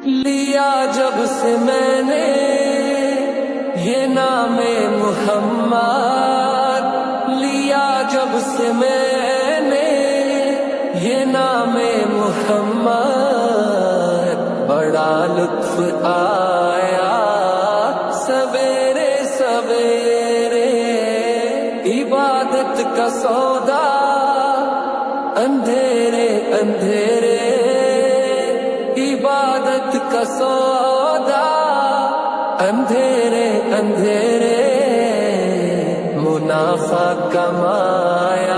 लिया जब से मैंने ये नामे मुहम्मद, लिया जब से मैंने ये नामे मुहम्मद, बड़ा लुत्फ आया सवेरे सवेरे। इबादत का सौदा अंधेरे अंधेरे, इबादत का सौदा अंधेरे अंधेरे, मुनाफा कमाया